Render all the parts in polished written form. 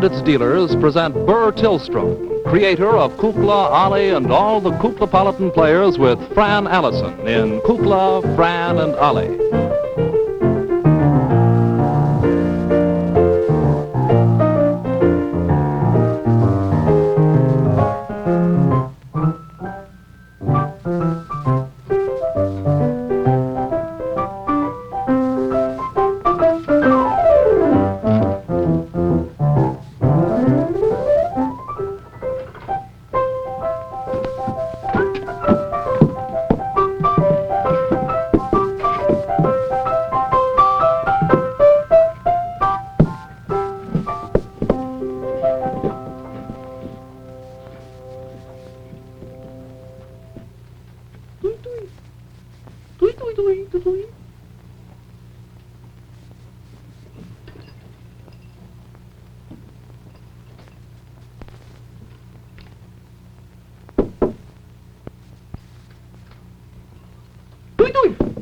its dealers present Burr Tillstrom, creator of Kukla, Ollie, and all the Kuklapolitan players with Fran Allison in Kukla, Fran and Ollie.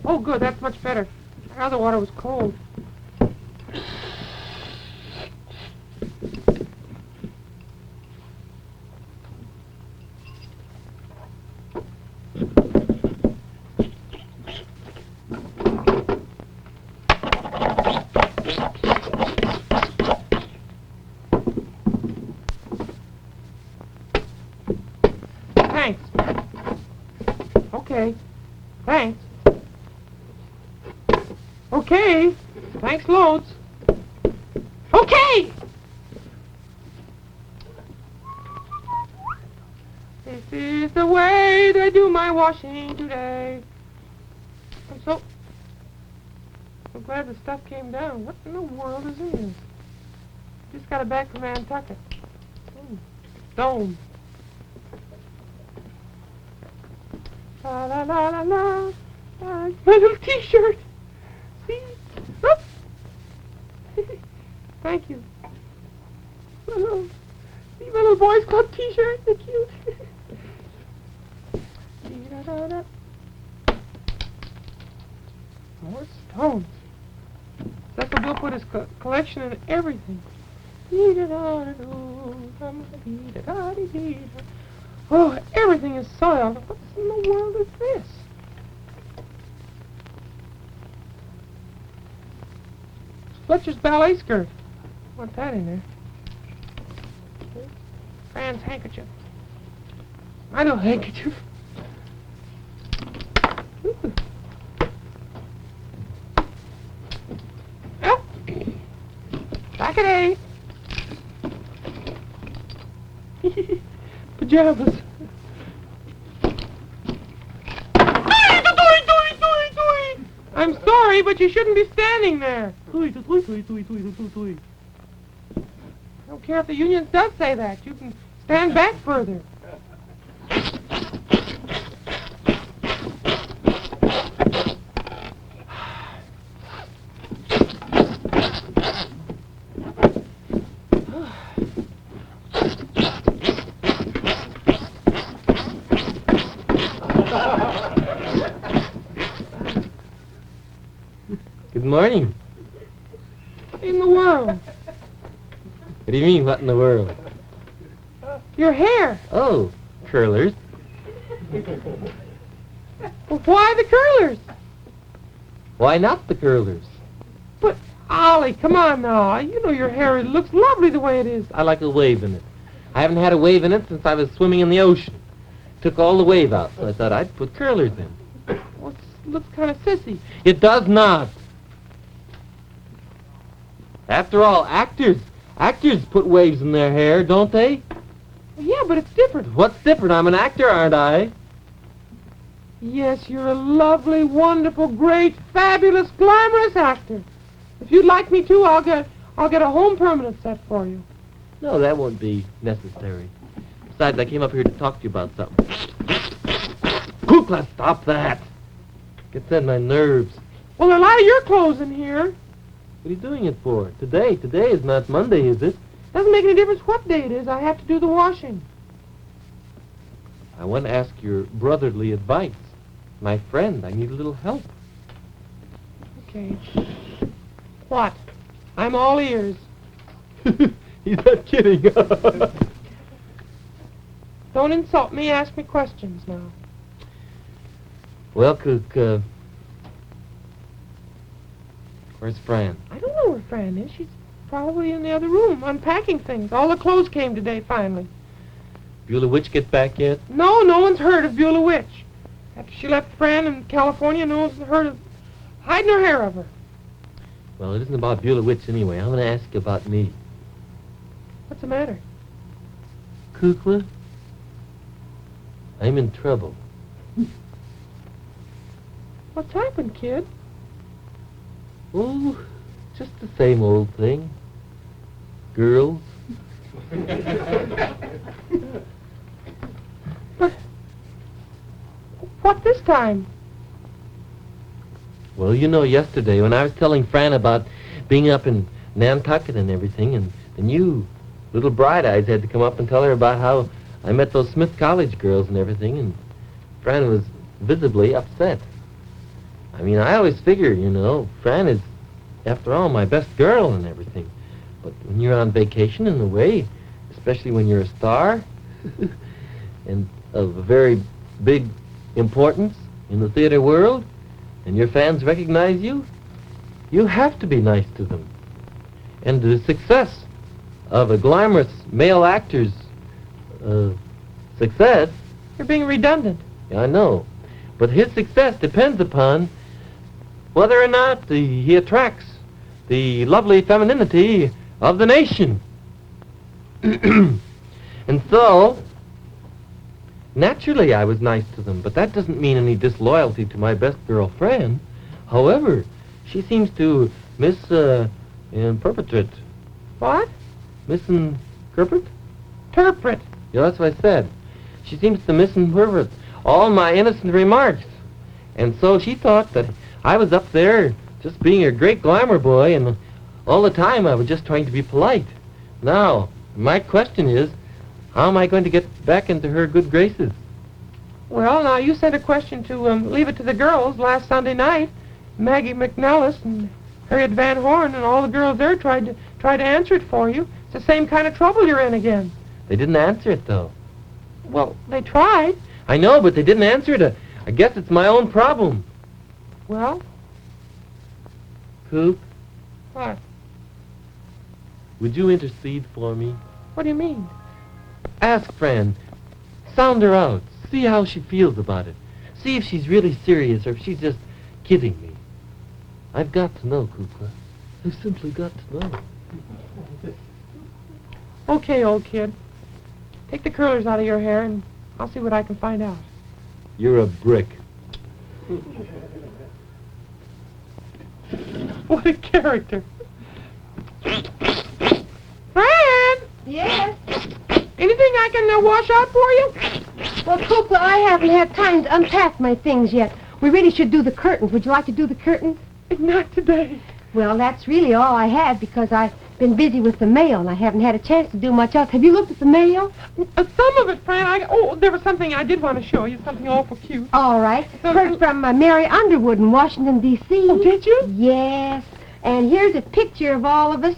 Oh, good, that's much better. The other water was cold. Thanks. Okay. Thanks. Okay. Thanks loads. Okay! This is the way they do my washing today. I'm so glad the stuff came down. What in the world is in this? Just got it back from Nantucket. Stone. La la la la la. My little T-shirt. See? Oh. Thank you. See my little Boys Club T-shirt? They're cute. More stones. Uncle Bill put his collection in everything. Oh, everything is soiled. What in the world is this? Fletcher's ballet skirt. Want that in there? Fran's handkerchief. My little handkerchief. Ooh. Oh. Back at A. Pajamas. I'm sorry, but you shouldn't be standing there. I don't care if the union does say that. You can stand back further. Good morning. What in the world? What do you mean, what in the world? Your hair. Oh, curlers. Well, why the curlers? Why not the curlers? But, Ollie, come on now. You know your hair looks lovely the way it is. I like a wave in it. I haven't had a wave in it since I was swimming in the ocean. Took all the wave out, so I thought I'd put curlers in. Well, it looks kind of sissy. It does not. After all, actors put waves in their hair, don't they? Yeah, but it's different. What's different? I'm an actor, aren't I? Yes, you're a lovely, wonderful, great, fabulous, glamorous actor. If you'd like me to, I'll get a home permanent set for you. No, that won't be necessary. Besides, I came up here to talk to you about something. Kukla, stop that! Gets on my nerves. Well, there are a lot of your clothes in here. What are you doing it for? Today is not Monday, is it? Doesn't make any difference what day it is. I have to do the washing. I want to ask your brotherly advice. My friend, I need a little help. Okay. What? I'm all ears. He's not kidding. Don't insult me. Ask me questions now. Well, Cook, where's Fran? I don't know where Fran is. She's probably in the other room unpacking things. All the clothes came today, finally. Beulah Witch get back yet? No, no one's heard of Beulah Witch. After she left Fran in California, no one's heard of hiding her hair of her. Well, it isn't about Beulah Witch anyway. I'm going to ask you about me. What's the matter? Kukla, I'm in trouble. What's happened, kid? Oh, just the same old thing. Girls. But what this time? Well, you know, yesterday when I was telling Fran about being up in Nantucket and everything, and you, little bright eyes, had to come up and tell her about how I met those Smith College girls and everything, and Fran was visibly upset. I mean, I always figure, you know, Fran is, after all, my best girl and everything. But when you're on vacation and away, especially when you're a star, and of a very big importance in the theater world, and your fans recognize you, you have to be nice to them. And the success of a glamorous male actor's success... You're being redundant. Yeah, I know. But his success depends upon whether or not he attracts the lovely femininity of the nation. And so, naturally I was nice to them, but that doesn't mean disloyalty to my best girlfriend. However, she seems to misinterpret. What? Misinterpret? Interpret. Yeah, that's what I said. She seems to misinterpret all my innocent remarks. And so she thought that I was up there just being a great glamour boy, and all the time I was just trying to be polite. Now, my question is, how am I going to get back into her good graces? Well, now, you sent a question to Leave It to the Girls last Sunday night. Maggie McNellis and Harriet Van Horn and all the girls there tried to answer it for you. It's the same kind of trouble you're in again. They didn't answer it, though. Well, they tried. I know, but they didn't answer it. I guess it's my own problem. Well? Coop, What? would you intercede for me? What do you mean? Ask Fran. Sound her out. See how she feels about it. See if she's really serious or if she's just kidding me. I've got to know, Kukla. I've simply got to know. Okay, old kid. Take the curlers out of your hair and I'll see what I can find out. You're a brick. What a character. Fran! Yes? Anything I can wash out for you? Well, Kukla, I haven't had time to unpack my things yet. We really should do the curtains. Would you like to do the curtains? Not today. Well, that's really all I have because I've been busy with the mail and I haven't had a chance to do much else. Have you looked at the mail? Some of it, Fran. There was something I did want to show you, something awful cute. All right. Heard from Mary Underwood in Washington, D.C. Oh, did you? Yes. And here's a picture of all of us.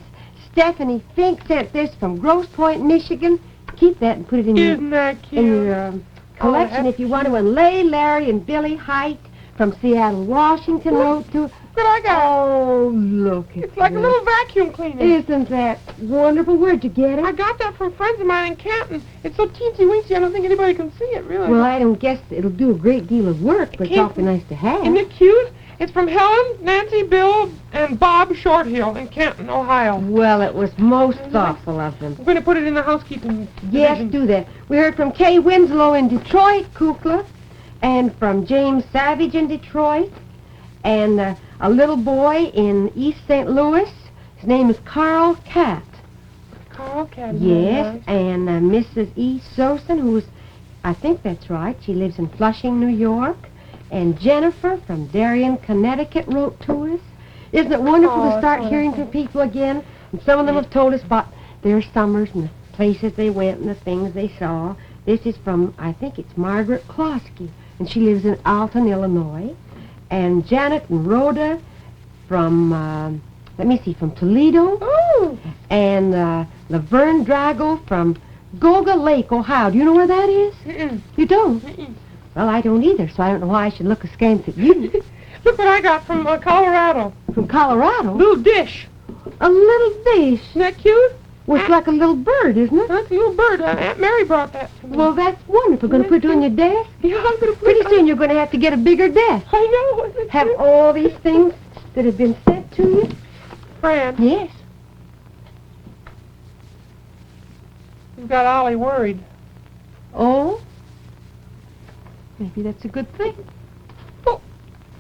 Stephanie Fink sent this from Grosse Pointe, Michigan. Keep that and put it in Isn't that cute? your collection if you want to. And Larry and Billy Height from Seattle, Washington wrote to... But I got Oh, look at It's like a this. little vacuum cleaner. Isn't that wonderful? Where'd you get it? I got that from friends of mine in Canton. It's so teensy-weensy, I don't think anybody can see it, really. Well, I don't guess it'll do a great deal of work, but it's Can't- awfully nice to have. Isn't it cute? It's from Helen, Nancy, Bill, and Bob Shorthill in Canton, Ohio. Well, it was most thoughtful of them. I'm going to put it in the housekeeping Yes, division. do that. We heard from Kay Winslow in Detroit, Kukla, and from James Savage in Detroit, and a little boy in East St. Louis. His name is Carl Catt. Carl Cadden. Yes, and Mrs. E. Sosen, who's, I think that's right, she lives in Flushing, New York. And Jennifer from Darien, Connecticut wrote to us. Isn't it wonderful Oh, to start it's hearing wonderful. from people again? And some of them have told us about their summers and the places they went and the things they saw. This is from, I think it's Margaret Klosky, and she lives in Alton, Illinois. And Janet and Rhoda from, from Toledo. Oh, And Laverne Drago from Goga Lake, Ohio. Do you know where that is? Mm-mm. You don't? Mm-mm. Well, I don't either, so I don't know why I should look askance at you. Look what I got from Colorado. From Colorado? Little dish. A little dish. Isn't that cute? Well, it's like a little bird, isn't it? That's a little bird. Aunt Mary brought that to me. Well, that's wonderful. Going to put it on your desk? Yeah, I'm going to put Pretty it soon you're going to have to get a bigger desk. I know. Isn't it Have cute? all these things that have been sent to you? Fran, Yes. you've got Ollie worried. Oh? Maybe that's a good thing. Oh,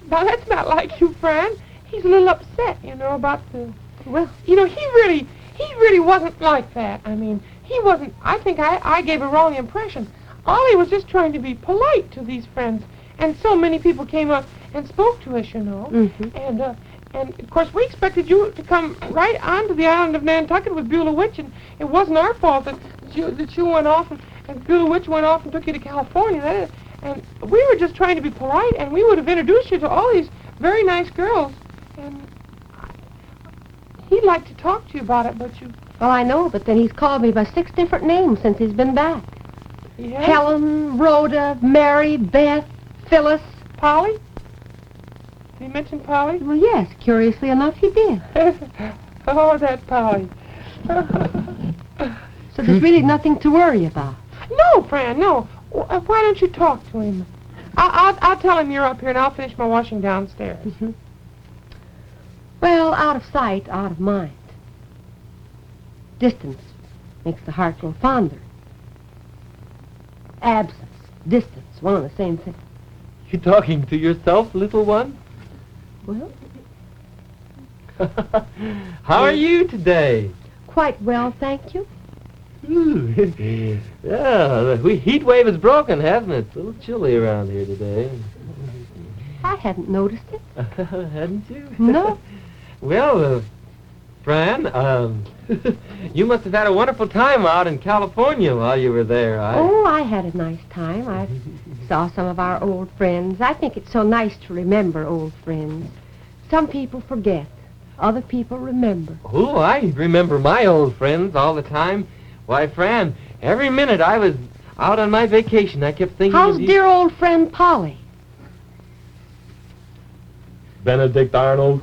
now that's not like you, Fran. He's a little upset, about the... Well, he really wasn't like that. I mean, he wasn't... I think I gave a wrong impression. Ollie was just trying to be polite to these friends. And so many people came up and spoke to us, Mm-hmm. And, of course, we expected you to come right onto the island of Nantucket with Beulah Witch, and it wasn't our fault that you went off, and Beulah Witch went off and took you to California. And we were just trying to be polite, and we would have introduced you to all these very nice girls. And he'd like to talk to you about it, but you... well, I know, but then he's called me by 6 different names since he's been back. Yeah? Helen, Rhoda, Mary, Beth, Phyllis. Polly? Did he mention Polly? Well, yes, curiously enough, he did. Oh, that Polly. So there's really nothing to worry about. No, Fran, no. Why don't you talk to him? I'll tell him you're up here, and I'll finish my washing downstairs. Mm-hmm. Well, out of sight, out of mind. Distance makes the heart grow fonder. Absence, distance, one and the same thing. You talking to yourself, little one? Well, How are you today? quite well, thank you. Ooh. Yeah, the heat wave is broken, hasn't it? It's a little chilly around here today. I hadn't noticed it. Hadn't you? No. Well, Fran, you must have had a wonderful time out in California while you were there. Oh, I had a nice time. I saw some of our old friends. I think it's so nice to remember old friends. Some people forget. Other people remember. Oh, I remember my old friends all the time. Why, Fran, every minute I was out on my vacation, I kept thinking How's of you. dear old friend Polly? Benedict Arnold.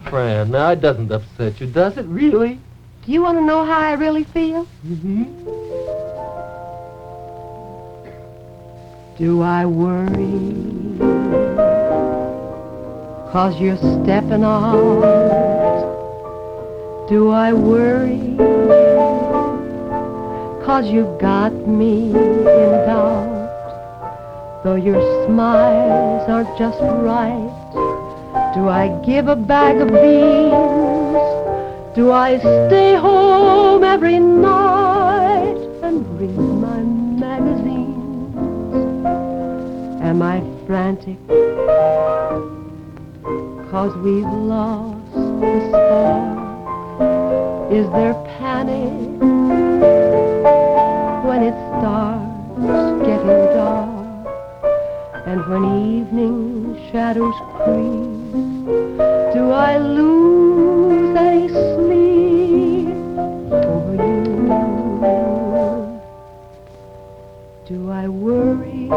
Fran, now it doesn't upset you, does it, really? Do you want to know how I really feel? Mm-hmm. Do I worry 'cause you're stepping out? Do I worry 'cause you've got me in doubt? Though your smiles aren't just right, do I give a bag of beans? Do I stay home every night and read my magazines? Am I frantic 'cause we've lost the spark? Is there panic when it starts getting dark? And when evening shadows creep, do I lose any sleep over you? Do I worry?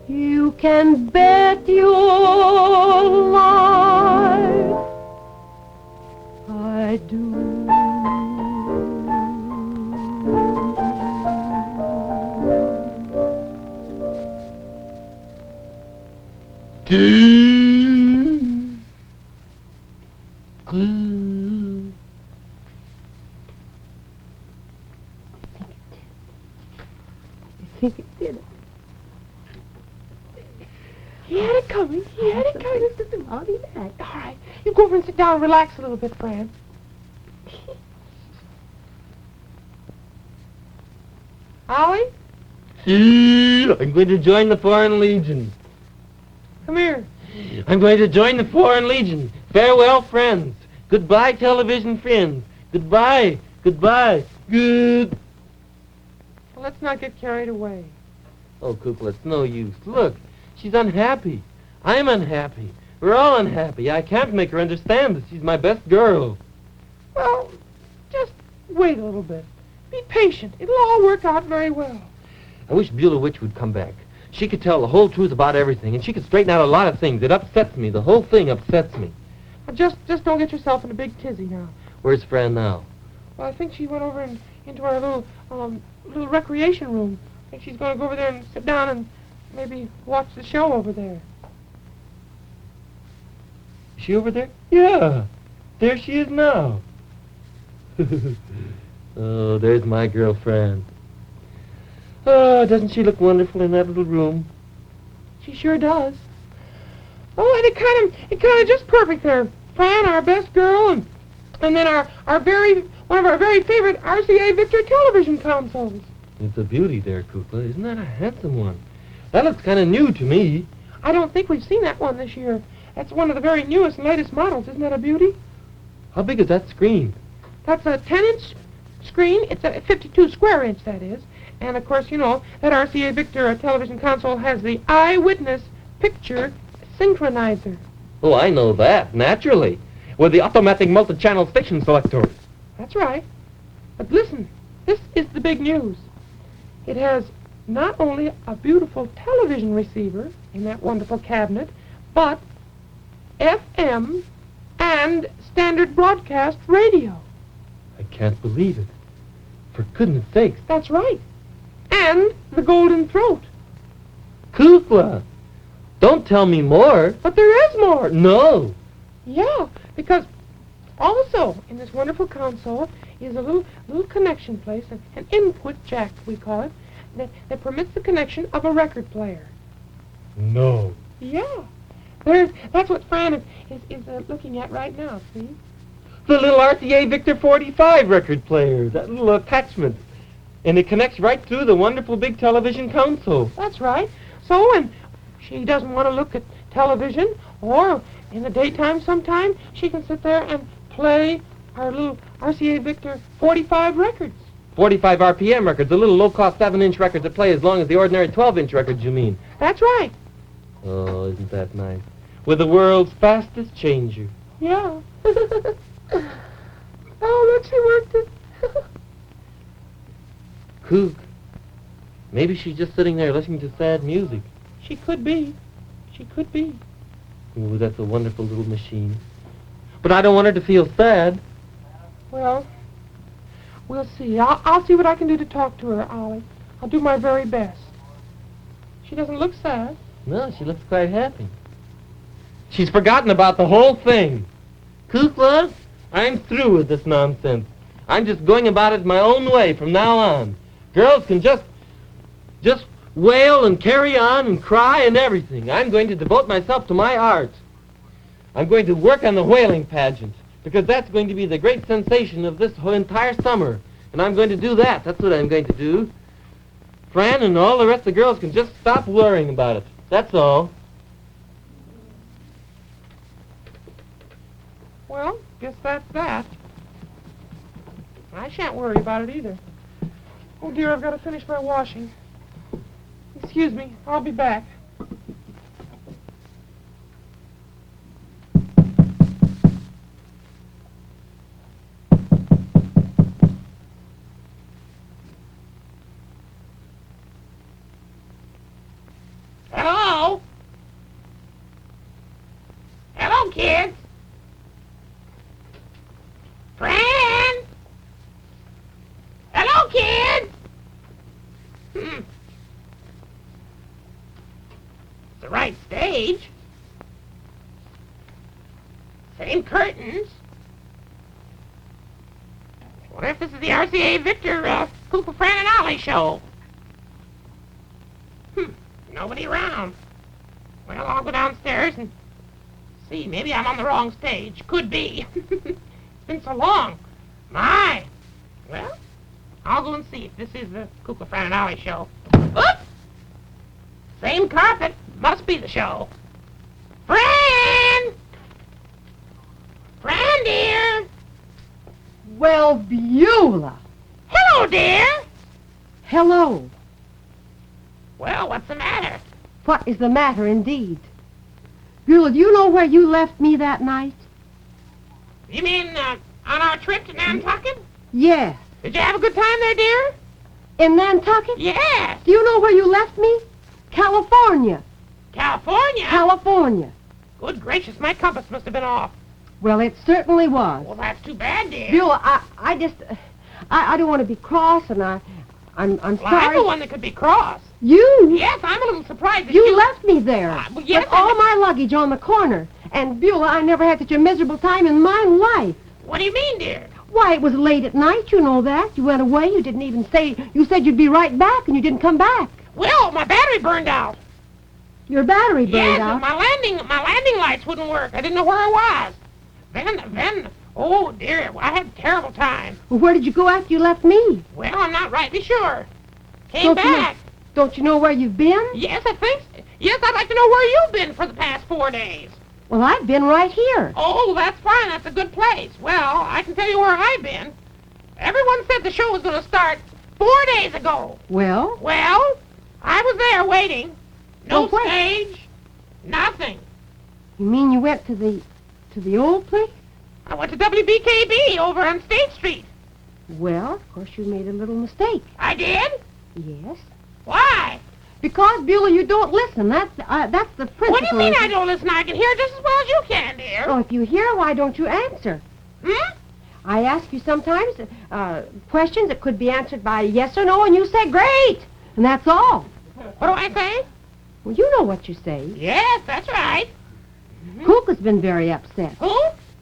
You can bet your life I do. I think it did. He had it coming. He had it coming. I'll be back. All right. You go over and sit down and relax a little bit, Fran. Ollie, I'm going to join the Foreign Legion. come here. I'm going to join the Foreign Legion. Farewell, friends. Goodbye, television friends. Goodbye. Goodbye. Good. Well, let's not get carried away. Oh, Kukla, it's no use. Look, She's unhappy. I'm unhappy. We're all unhappy. I can't make her understand that she's my best girl. Well, just wait a little bit. Be patient. It'll all work out very well. I wish Beulah Witch would come back. She could tell the whole truth about everything, and she could straighten out a lot of things. It upsets me. The whole thing upsets me. Just don't get yourself in a big tizzy now. Where's Fran now? Well, I think she went over into our little recreation room. I think she's going to go over there and sit down and maybe watch the show over there. Is she over there? Yeah. There she is now. Oh, there's my girlfriend. Oh, doesn't she look wonderful in that little room? She sure does. Oh, and it kind of just perfect there. Fran, our best girl, and then one of our very favorite RCA Victor television consoles. It's a beauty there, Kukla. Isn't that a handsome one? That looks kind of new to me. I don't think we've seen that one this year. That's one of the very newest and latest models. Isn't that a beauty? How big is that screen? That's a 10-inch screen. It's a 52 square inch, that is. And, of course, you know, that RCA Victor television console has the Eyewitness picture synchronizer. Oh, I know that, naturally. With the automatic multi-channel station selector. That's right. But listen, this is the big news. It has not only a beautiful television receiver in that wonderful cabinet, but FM and standard broadcast radio. I can't believe it. For goodness sakes. That's right. And the Golden Throat. Kukla! Don't tell me more. But there is more. No. Yeah, because also in this wonderful console is a little connection place, an input jack, we call it, that permits the connection of a record player. No. Yeah. That's what Fran is looking at right now, see? The little RCA Victor 45 record player, that little attachment. And it connects right through the wonderful big television console. That's right. So when she doesn't want to look at television, or in the daytime sometime, she can sit there and play our little RCA Victor 45 records. 45 RPM records, the little low-cost 7-inch records that play as long as the ordinary 12-inch records, you mean? That's right. Oh, isn't that nice? With the world's fastest changer. Yeah. Oh, look, she worked it. Kook. Maybe she's just sitting there listening to sad music. She could be. She could be. Ooh, that's a wonderful little machine. But I don't want her to feel sad. Well, we'll see. I'll see what I can do to talk to her, Ollie. I'll do my very best. She doesn't look sad. No, she looks quite happy. She's forgotten about the whole thing. Kukla, I'm through with this nonsense. I'm just going about it my own way from now on. Girls can just wail and carry on and cry and everything. I'm going to devote myself to my art. I'm going to work on the whaling pageant, because that's going to be the great sensation of this whole entire summer. And I'm going to do that. That's what I'm going to do. Fran and all the rest of the girls can just stop worrying about it. That's all. Well, guess that's that. I shan't worry about it either. Oh, dear, I've got to finish my washing. Excuse me, I'll be back. Hello? Hello, kids? Fran? Hello, kids? It's the right stage. Same curtains. What if this is the RCA Victor Kukla, Fran and Ollie show? Nobody around. Well, I'll go downstairs and see. Maybe I'm on the wrong stage. Could be. It's been so long. My. Well, I'll go and see if this is the Kukla, Fran and Ollie show. Oops! Same carpet. Must be the show. Fran! Fran, dear! Well, Beulah. Hello, dear! Hello. Well, what's the matter? What is the matter, indeed? Beulah, do you know where you left me that night? You mean on our trip to Nantucket? Yes. Did you have a good time there, dear? In Nantucket? Yes. Do you know where you left me? California. California? California. Good gracious, my compass must have been off. Well, it certainly was. Well, that's too bad, dear. Beulah, I don't want to be cross, and I'm Well, sorry. I'm the one that could be cross. You? Yes, I'm a little surprised that You left me there well, yes, with all my luggage on the corner. And, Beulah, I never had such a miserable time in my life. What do you mean, dear? Why, it was late at night, you know that. You went away, you didn't even say... You said you'd be right back, and you didn't come back. Well, my battery burned out. Your battery burned Yes, out. my landing lights wouldn't work. I didn't know where I was. Then, oh, dear, I had a terrible time. Well, where did you go after you left me? Well, I'm not rightly sure. Came Don't you know- back. Don't you know where you've been? Yes, I think so. Yes, I'd like to know where you've been for the past 4 days. Well, I've been right here. Oh, that's fine. That's a good place. Well, I can tell you where I've been. Everyone said the show was going to start 4 days ago. Well? Well, I was there waiting. No Well, where? stage. Nothing. You mean you went to the old place? I went to WBKB over on State Street. Well, of course you made a little mistake. I did? Yes. Why? Because, Beulah, you don't listen. That's the principle. What do you mean I don't listen? I can hear just as well as you can, dear. Oh, if you hear, why don't you answer? Hmm? I ask you sometimes questions that could be answered by yes or no, and you say, great! And that's all. What do I say? Well, you know what you say. Yes, that's right. Kukla's been very upset. Who?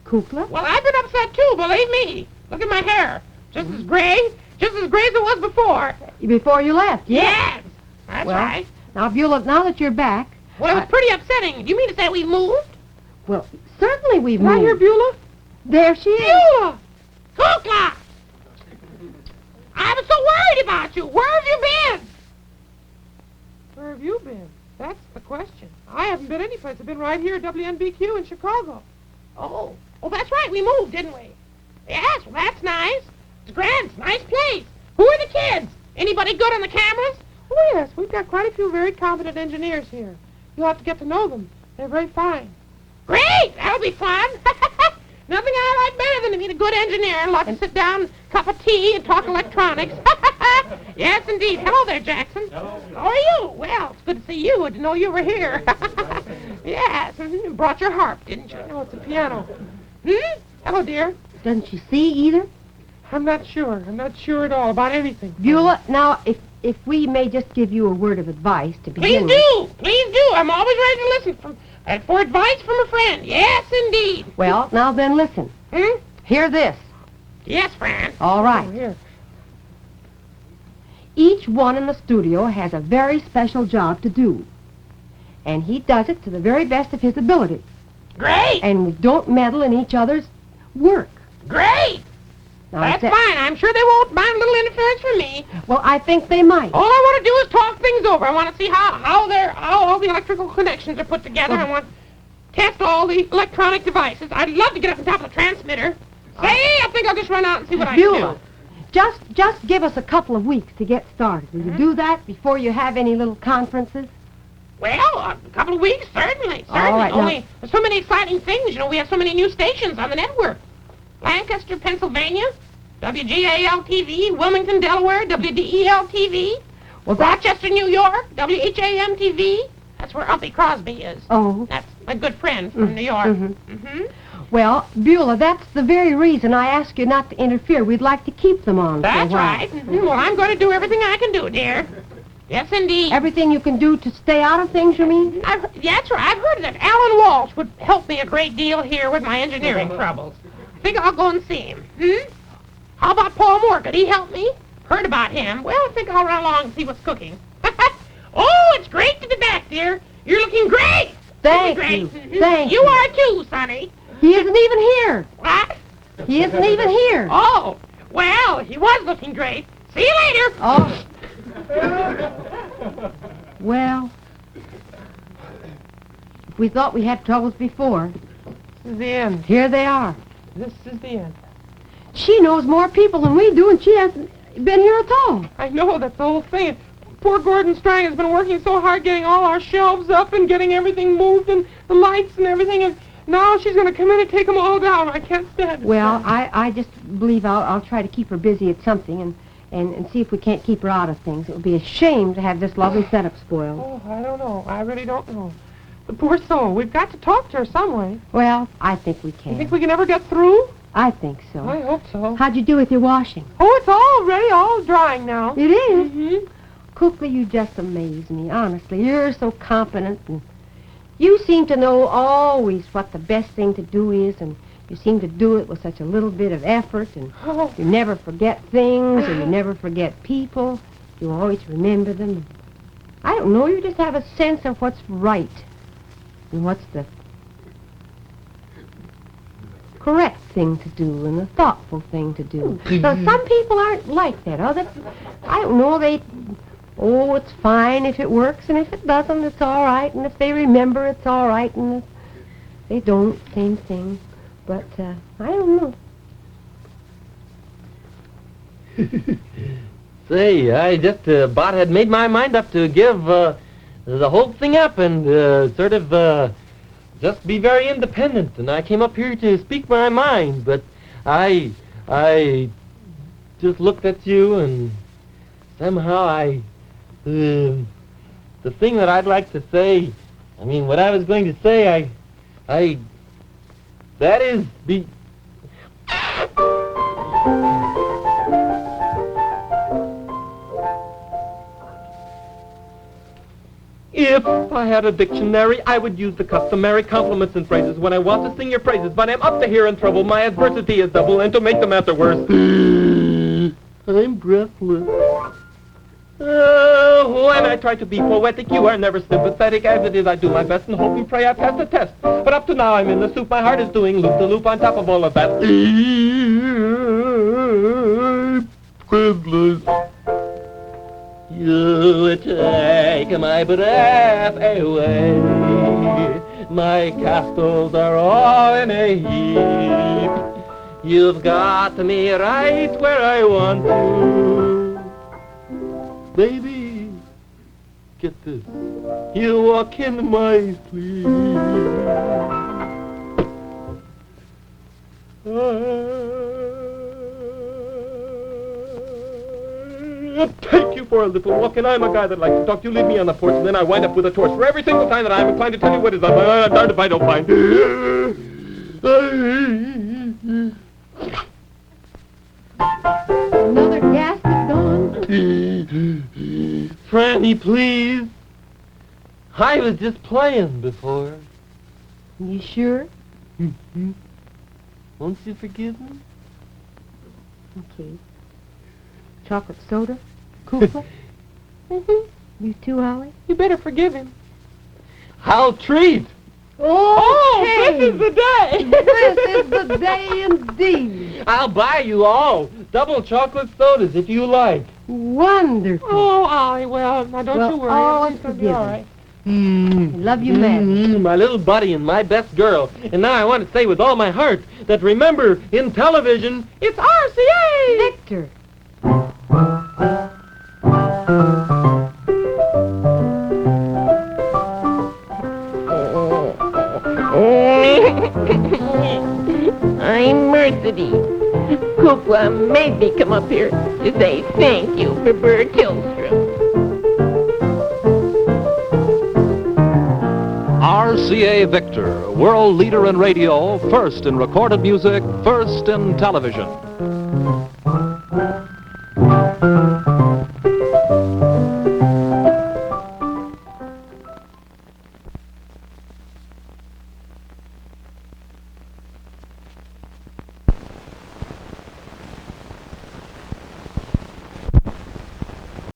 Kukla? Well, I've been upset too, believe me. Look at my hair. Just as gray as it was before. Before you left, yes. Yes, that's Well, right. Now, Beulah, now that you're back... Well, it was pretty upsetting. Do you mean to say we moved? Well, certainly we've Did I moved. hear Beulah? There she is. Beulah! Kukla! I was so worried about you. Where have you been? Where have you been? That's the question. I haven't been anyplace. I've been right here at WNBQ in Chicago. Oh, that's right. We moved, didn't we? Yes, well, that's nice. It's grand. It's a nice place. Who are the kids? Anybody good on the cameras? Oh, yes. We've got quite a few very competent engineers here. You'll have to get to know them. They're very fine. Great! That'll be fun. Nothing I like better than to meet a good engineer and lot to sit down, cup of tea, and talk electronics. Yes, indeed. Hello there, Jackson. How are you? Well, it's good to see you and to know you were here. Yes, you brought your harp, didn't you? No, it's a piano. Hello, dear. Doesn't she see either? I'm not sure. I'm not sure at all about anything. Beulah, now, if we may just give you a word of advice to begin Please do. Please do. I'm always ready to listen for advice from a friend. Yes, indeed. Well, now then, listen. Hear this. Yes, Fran. All right. Oh, here. Each one in the studio has a very special job to do. And he does it to the very best of his ability. Great. And we don't meddle in each other's work. Great. Now, That's fine. I'm sure they won't mind a little interference from me. Well, I think they might. All I want to do is talk things over. I want to see how all the electrical connections are put together. I want to test all the electronic devices. I'd love to get up on top of the transmitter. Say, I think I'll just run out and see what I can Beulah, do. just give us a couple of weeks to get started. Will you do that before you have any little conferences? Well, a couple of weeks, certainly. All right, Only there's so many exciting things. You know, we have so many new stations on the network. Lancaster, Pennsylvania, WGAL-TV, Wilmington, Delaware, WDEL-TV, Rochester, New York, WHAM-TV. That's where Umpy Crosby is. Oh. That's my good friend from New York. Well, Beulah, that's the very reason I ask you not to interfere. We'd like to keep them on for a That's while. right. Well, I'm going to do everything I can do, dear. Yes, indeed. Everything you can do to stay out of things, you mean? That's right. I've heard that Alan Walsh would help me a great deal here with my engineering troubles. I think I'll go and see him. How about Paul Moore? Could he help me? Heard about him. Well, I think I'll run along and see what's cooking. Oh, it's great to be back, dear. You're looking great. Thank Great. you. Thank You are too, Sonny. He isn't even here. What? He isn't even here. Oh, well, he was looking great. See you later. Oh. Well, we thought we had troubles before. This is the end. Here they are. This is the end. She knows more people than we do, and she hasn't been here at all. I know, that's the whole thing. poor Gordon Strang has been working so hard getting all our shelves up and getting everything moved and the lights and everything, and now she's going to come in and take them all down. I can't stand it. Well, I just believe I'll try to keep her busy at something and see if we can't keep her out of things. It would be a shame to have this lovely setup spoiled. Oh, I don't know. I really don't know. The poor soul. We've got to talk to her some way. Well, I think we can. You think we can ever get through? I think so. I hope so. How'd you do with your washing? Oh, it's all ready, all drying now. It is? Mm-hmm. Kukla, you just amaze me, honestly. You're so competent, and you seem to know always what the best thing to do is, and you seem to do it with such a little bit of effort, and you never forget things, and you never forget people. You always remember them. I don't know, you just have a sense of what's right, and what's the correct thing to do, and the thoughtful thing to do. So some people aren't like that. Others, I don't know, it's fine if it works, and if it doesn't, it's all right, and if they remember, it's all right, and if they don't, same thing. But, I don't know. Say, I just about had made my mind up to give the whole thing up and sort of just be very independent, and I came up here to speak my mind, but I just looked at you, and somehow the thing that I'd like to say, I mean, what I was going to say, that is, if I had a dictionary, I would use the customary compliments and phrases when I want to sing your praises, but I'm up to here in trouble. My adversity is double, and to make the matter worse, I'm breathless. When I try to be poetic, you are never sympathetic. As it is, I do my best and hope and pray I pass the test. But up to now, I'm in the soup. My heart is doing loop-de-loop on top of all of that. Breathless. You take my breath away. My castles are all in a heap. You've got me right where I want to. Baby, get this. You walk in my sleep. I'll take you for a little walk, and I'm a guy that likes to talk. You leave me on the porch, and then I wind up with a torch for every single time that I'm inclined to tell you what is on my mind. I'm darned if I don't find. Another gas is gone. Franny, please. I was just playing before. You sure? Mm-hmm. Won't you forgive me? Okay. Chocolate soda? Kukla? Mm-hmm. You too, Ollie? You better forgive him. I'll treat. Oh, this is the day. This is the day indeed. I'll buy you all double chocolate sodas if you like. Wonderful. Oh, Ollie, well, now don't you worry. all Everything's gonna be all right. I love you, man. My little buddy and my best girl. And now I want to say with all my heart that remember, in television, It's RCA! Victor. I'm Mercedes. Kukla made me come up here to say thank you for Burr Tillstrom. RCA Victor, world leader in radio, first in recorded music, first in television.